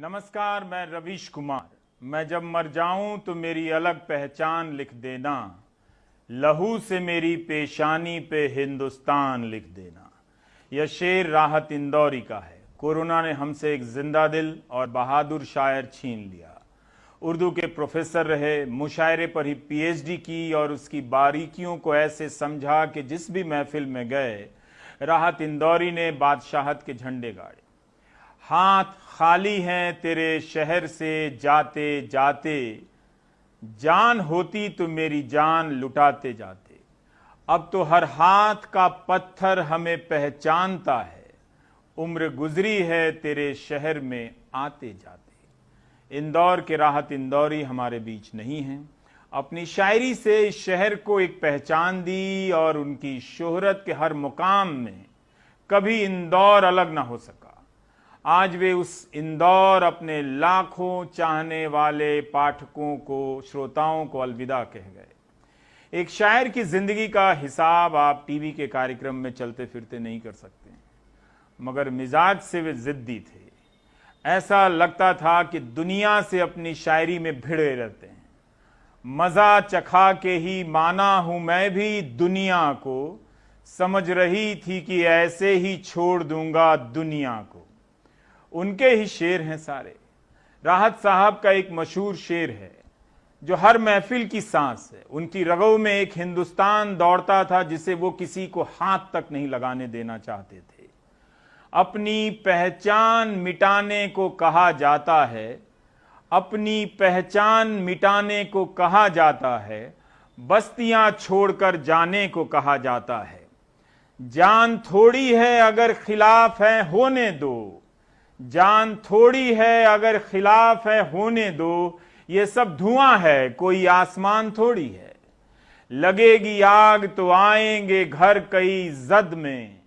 नमस्कार, मैं रवीश कुमार। मैं जब मर जाऊं तो मेरी अलग पहचान लिख देना, लहू से मेरी पेशानी पे हिंदुस्तान लिख देना। यह शेर राहत इंदौरी का है। कोरोना ने हमसे एक जिंदा दिल और बहादुर शायर छीन लिया। उर्दू के प्रोफेसर रहे, मुशायरे पर ही पीएचडी की और उसकी बारीकियों को ऐसे समझा कि जिस भी महफिल में गए, राहत इंदौरी ने बादशाहत के झंडे गाड़े। हाथ खाली हैं तेरे शहर से जाते जाते, जान होती तो मेरी जान लुटाते जाते। अब तो हर हाथ का पत्थर हमें पहचानता है, उम्र गुजरी है तेरे शहर में आते जाते। इंदौर के राहत इंदौरी हमारे बीच नहीं हैं। अपनी शायरी से इस शहर को एक पहचान दी और उनकी शोहरत के हर मुकाम में कभी इंदौर अलग ना हो सका। आज वे उस इंदौर अपने लाखों चाहने वाले पाठकों को, श्रोताओं को अलविदा कह गए। एक शायर की जिंदगी का हिसाब आप टीवी के कार्यक्रम में चलते फिरते नहीं कर सकते, मगर मिजाज से वे जिद्दी थे। ऐसा लगता था कि दुनिया से अपनी शायरी में भिड़े रहते हैं। मजा चखा के ही माना हूं मैं भी दुनिया को, समझ रही थी कि ऐसे ही छोड़ दूंगा दुनिया को। उनके ही शेर हैं सारे। राहत साहब का एक मशहूर शेर है जो हर महफिल की सांस है। उनकी रगों में एक हिंदुस्तान दौड़ता था जिसे वो किसी को हाथ तक नहीं लगाने देना चाहते थे। अपनी पहचान मिटाने को कहा जाता है, अपनी पहचान मिटाने को कहा जाता है, बस्तियां छोड़कर जाने को कहा जाता है। जान थोड़ी है अगर खिलाफ है होने दो, जान थोड़ी है अगर खिलाफ है होने दो। ये सब धुआं है कोई आसमान थोड़ी है। लगेगी आग तो आएंगे घर कई जद में,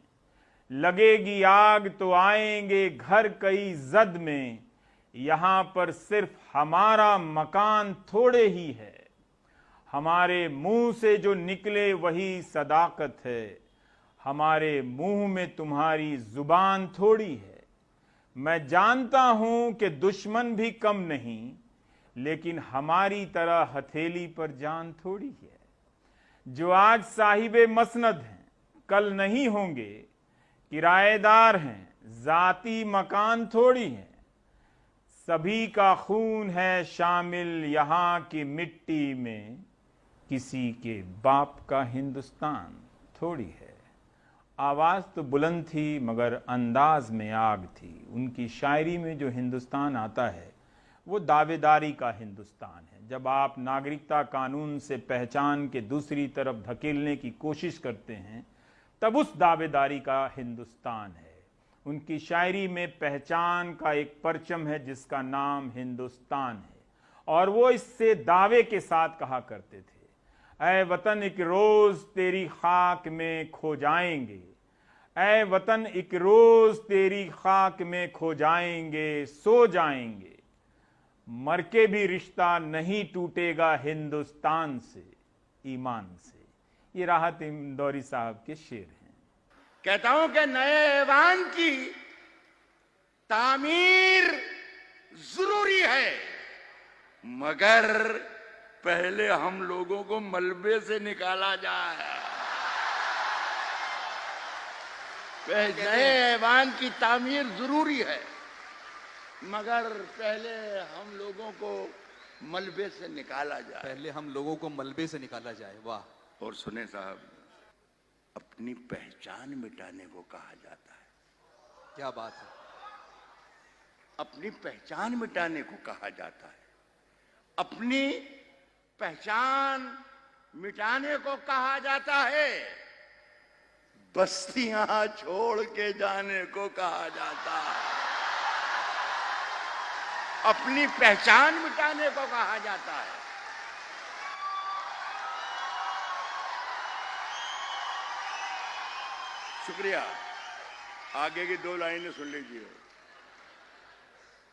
लगेगी आग तो आएंगे घर कई जद में। यहां पर सिर्फ हमारा मकान थोड़े ही है, हमारे मुंह से जो निकले वही सदाकत है। हमारे मुंह में तुम्हारी जुबान थोड़ी है। मैं जानता हूं कि दुश्मन भी कम नहीं, लेकिन हमारी तरह हथेली पर जान थोड़ी है। जो आज साहिबे मसनद हैं कल नहीं होंगे, किराएदार हैं जाती मकान थोड़ी है। सभी का खून है शामिल यहां की मिट्टी में, किसी के बाप का हिंदुस्तान थोड़ी है। आवाज तो बुलंद थी मगर अंदाज में आग थी। उनकी शायरी में जो हिंदुस्तान आता है वो दावेदारी का हिंदुस्तान है। जब आप नागरिकता कानून से पहचान के दूसरी तरफ धकेलने की कोशिश करते हैं तब उस दावेदारी का हिंदुस्तान है। उनकी शायरी में पहचान का एक परचम है जिसका नाम हिंदुस्तान है, और वो इससे दावे के साथ कहा करते थे, ऐ वतन एक रोज तेरी खाक में खो जाएंगे, ऐ वतन एक रोज तेरी खाक में खो जाएंगे, सो जाएंगे मर के भी रिश्ता नहीं टूटेगा हिंदुस्तान से, ईमान से। ये राहत इंदौरी साहब के शेर हैं। कहता हूं कि नए ऐवान की तामीर जरूरी है, मगर पहले हम लोगों को मलबे से निकाला जाए। नए ऐवान की तामीर जरूरी है, मगर पहले हम लोगों को मलबे से निकाला जाए। पहले हम लोगों को मलबे से निकाला जाए। वाह। और सुने साहब, अपनी पहचान मिटाने को कहा जाता है। क्या बात है। अपनी पहचान मिटाने को कहा जाता है। अपनी पहचान मिटाने को कहा जाता है, बस्तियां छोड़ के जाने को कहा जाता है। अपनी पहचान मिटाने को कहा जाता है। शुक्रिया। आगे की दो लाइनें सुन लीजिए।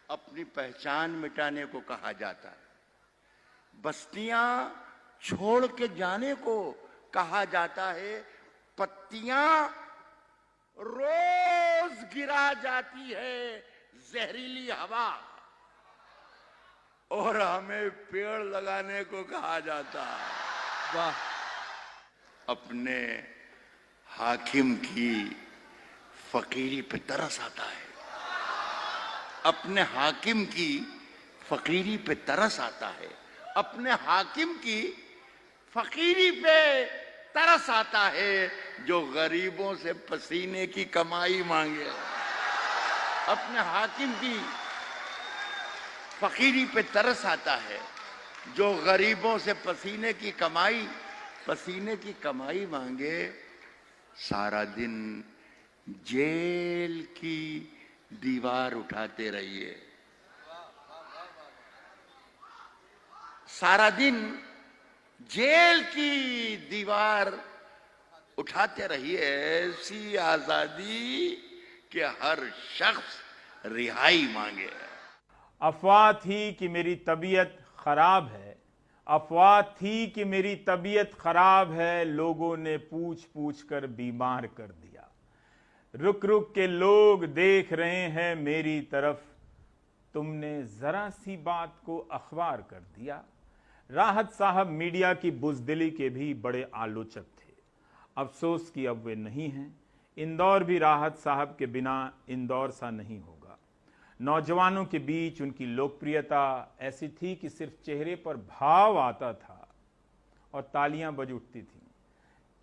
अपनी पहचान मिटाने को कहा जाता है, बस्तियां छोड़ के जाने को कहा जाता है। पत्तियां रोज गिरा जाती है जहरीली हवा, और हमें पेड़ लगाने को कहा जाता है। वाह। अपने हाकिम की फकीरी पे तरस आता है, अपने हाकिम की फकीरी पे तरस आता है, अपने हाकिम की फकीरी पे तरस आता है जो गरीबों से पसीने की कमाई मांगे। अपने हाकिम की फकीरी पे तरस आता है जो गरीबों से पसीने की कमाई मांगे। सारा दिन जेल की दीवार उठाते रहिए, सारा दिन जेल की दीवार उठाते रहिए। ऐसी आजादी कि हर शख्स रिहाई मांगे। अफवाह थी कि मेरी तबीयत खराब है, अफवाह थी कि मेरी तबीयत खराब है, लोगों ने पूछ पूछ कर बीमार कर दिया। रुक रुक के लोग देख रहे हैं मेरी तरफ, तुमने जरा सी बात को अखबार कर दिया। राहत साहब मीडिया की बुज़दिली के भी बड़े आलोचक थे। अफसोस कि अब वे नहीं हैं। इंदौर भी राहत साहब के बिना इंदौर सा नहीं होगा। नौजवानों के बीच उनकी लोकप्रियता ऐसी थी कि सिर्फ चेहरे पर भाव आता था और तालियां बज उठती थीं।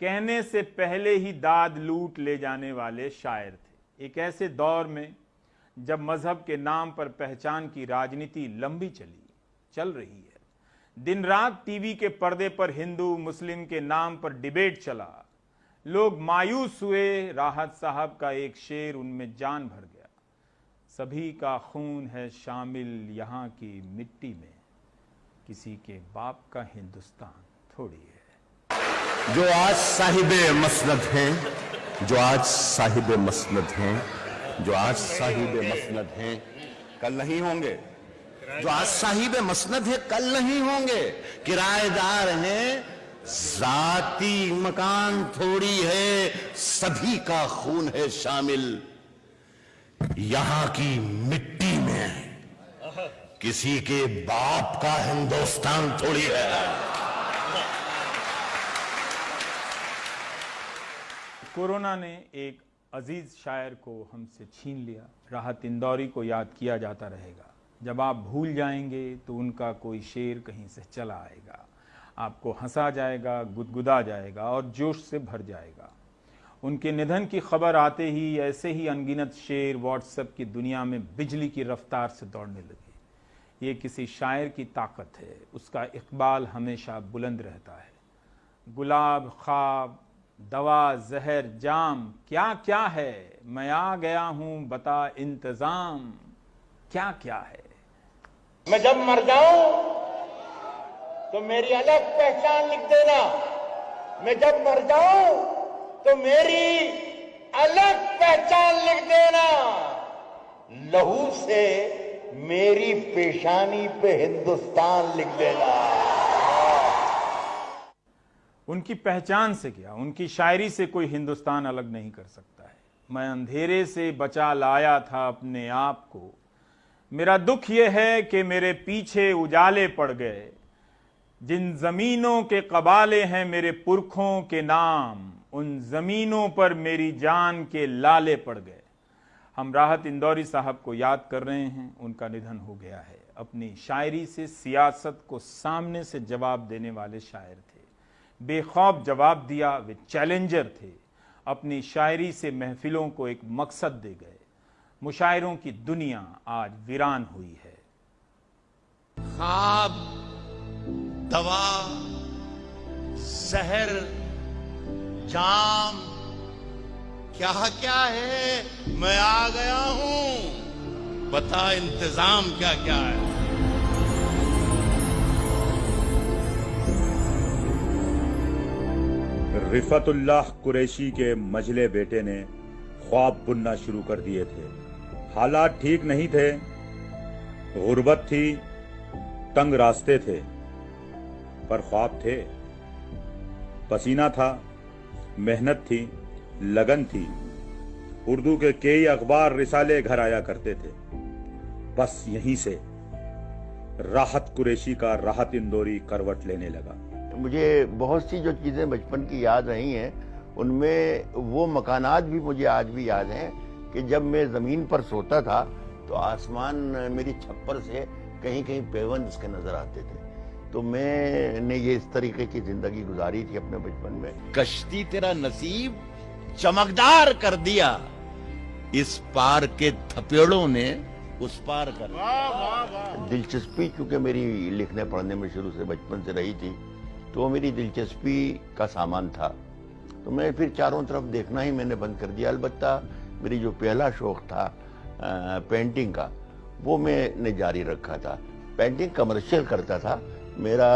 कहने से पहले ही दाद लूट ले जाने वाले शायर थे। एक ऐसे दौर में जब मजहब के नाम पर पहचान की राजनीति लंबी चल रही है, दिन रात टीवी के पर्दे पर हिंदू मुस्लिम के नाम पर डिबेट चला, लोग मायूस हुए। राहत साहब का एक शेर उनमें जान भर गया, सभी का खून है शामिल यहाँ की मिट्टी में, किसी के बाप का हिंदुस्तान थोड़ी है। जो आज साहिबे मसनद हैं, जो आज साहिबे मसनद हैं, जो आज साहिबे मसनद हैं, कल नहीं होंगे। जो आज साहिबे मसनद है कल नहीं होंगे। किराएदार हैं, जाती मकान थोड़ी है, सभी का खून है शामिल यहां की मिट्टी में, किसी के बाप का हिंदुस्तान थोड़ी है। कोरोना ने एक अजीज शायर को हमसे छीन लिया। राहत इंदौरी को याद किया जाता रहेगा। जब आप भूल जाएंगे तो उनका कोई शेर कहीं से चला आएगा, आपको हंसा जाएगा, गुदगुदा जाएगा और जोश से भर जाएगा। उनके निधन की खबर आते ही ऐसे ही अनगिनत शेर व्हाट्सएप की दुनिया में बिजली की रफ्तार से दौड़ने लगे। ये किसी शायर की ताकत है, उसका इकबाल हमेशा बुलंद रहता है। गुलाब, ख्वाब, दवा, जहर, जाम, क्या क्या है, मैं आ गया हूं बता इंतजाम, क्या क्या है। मैं जब मर जाऊं तो मेरी अलग पहचान लिख देना। मैं जब मर जाऊं तो मेरी अलग पहचान लिख देना। लहू से मेरी पेशानी पे हिंदुस्तान लिख देना। उनकी पहचान से क्या, उनकी शायरी से कोई हिंदुस्तान अलग नहीं कर सकता है। मैं अंधेरे से बचा लाया था अपने आप को, मेरा दुख यह है कि मेरे पीछे उजाले पड़ गए। जिन जमीनों के कबाले हैं मेरे पुरखों के नाम, उन जमीनों पर मेरी जान के लाले पड़ गए। हम राहत इंदौरी साहब को याद कर रहे हैं। उनका निधन हो गया है। अपनी शायरी से सियासत को सामने से जवाब देने वाले शायर थे। बेखौफ जवाब दिया, वे चैलेंजर थे। अपनी शायरी से महफिलों को एक मकसद दे गए। मुशायरों की दुनिया आज वीरान हुई है। ख्वाब, दवा, जहर, जाम, क्या क्या है, मैं आ गया हूं बता इंतजाम क्या क्या है। रिफतुल्लाह कुरैशी के मजले बेटे ने ख्वाब बुनना शुरू कर दिए थे। हालात ठीक नहीं थे, गुर्बत थी, तंग रास्ते थे, पर ख्वाब थे। पसीना था, मेहनत थी, लगन थी। उर्दू के कई अखबार रिसाले घर आया करते थे। बस यहीं से राहत कुरैशी का राहत इंदौरी करवट लेने लगा। मुझे बहुत सी जो चीज़ें बचपन की याद रही हैं, उनमें वो मकानात भी मुझे आज भी याद हैं कि जब मैं ज़मीन पर सोता था तो आसमान मेरी छप्पर से कहीं कहीं पेवन उसके नज़र आते थे। तो मैंने ये इस तरीके की ज़िंदगी गुजारी थी अपने बचपन में। कश्ती तेरा नसीब चमकदार कर दिया, इस पार के थपेड़ों ने उस पार कर दिया। दिलचस्पी क्योंकि मेरी लिखने पढ़ने में शुरू से बचपन से रही थी, तो मेरी दिलचस्पी का सामान था। तो मैं फिर चारों तरफ देखना ही मैंने बंद कर दिया। अलबत्ता मेरी जो पहला शौक़ था पेंटिंग का, वो मैंने जारी रखा था। पेंटिंग कमर्शियल करता था, मेरा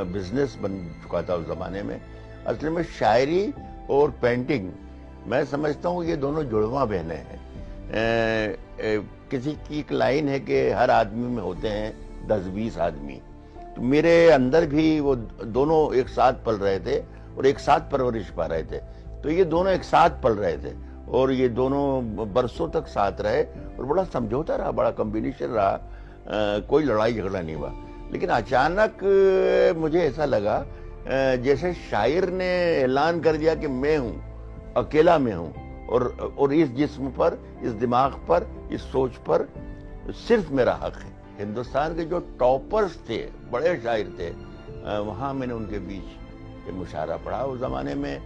बिजनेस बन चुका था उस ज़माने में। असल में शायरी और पेंटिंग मैं समझता हूँ ये दोनों जुड़वा बहनें हैं। किसी की एक लाइन है कि हर आदमी में होते हैं 10-20 आदमी, तो मेरे अंदर भी वो दोनों एक साथ पल रहे थे और एक साथ परवरिश पा रहे थे। तो ये दोनों एक साथ पल रहे थे और ये दोनों बरसों तक साथ रहे और बड़ा समझौता रहा, बड़ा कॉम्बिनेशन रहा। कोई लड़ाई झगड़ा नहीं हुआ। लेकिन अचानक मुझे ऐसा लगा जैसे शायर ने ऐलान कर दिया कि मैं हूँ, अकेला मैं हूँ, और इस जिस्म पर, इस दिमाग पर, इस सोच पर सिर्फ मेरा हक है। हिंदुस्तान के जो टॉपर्स थे, बड़े शायर थे, वहाँ मैंने उनके बीच ये मुशायरा पढ़ा। उस ज़माने में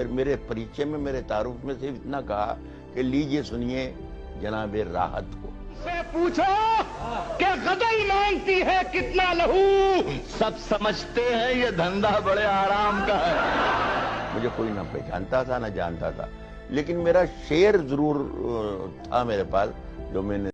मेरे परिचय में, मेरे तारुफ में से इतना कहा कि लीजिए सुनिए जनाबे राहत को। से पूछो कि गदई मांगती है कितना लहू, सब समझते हैं ये धंधा बड़े आराम का है। मुझे कोई ना पहचानता था ना जानता था, लेकिन मेरा शेर जरूर था मेरे पास जो मैंने